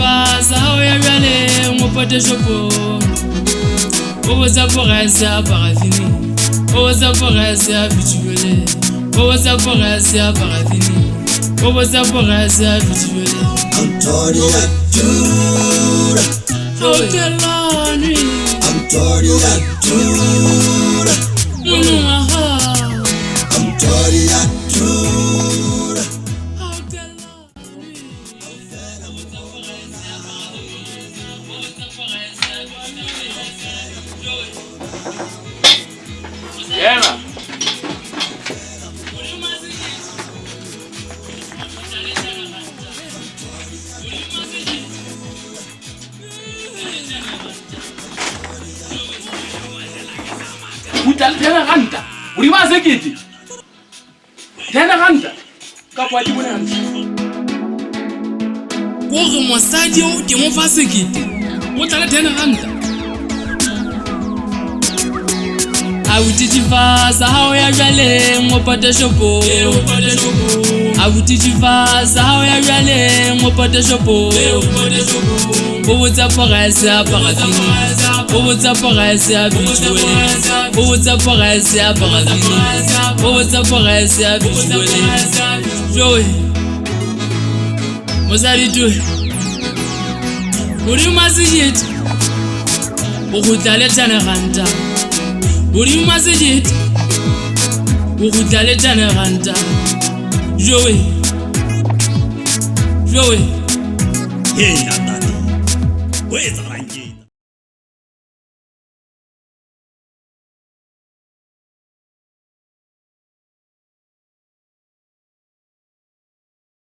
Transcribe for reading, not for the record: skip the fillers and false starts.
didifatsa o ya bjale ngopote shopong o botsa porese ya parafini o botsa porese ya bitšhibele o botsa porese ya parafini o botsa porese ya bitšhibele Antonia Dura Hotelani Antonia Dura Munumaha Antonia Dura Yena. Utal tena ranta. Ulimaze kiti. Tena ranta. Kapwa tibunana. Kore mosadi o ke mo fa sekete o tla le 10 ranta a o didifatsa ha o ya bjale ngopote shopong a o didifatsa ha o ya bjale ngopote shopong o botsa porese ya parafini o botsa porese ya bitšhibele o botsa porese ya parafini o botsa porese ya bitšhibele joe mosadi tu uri masijit o gutla le 10 ranta uri masijit o gutla le 10 ranta joe Hey, Atati. Where's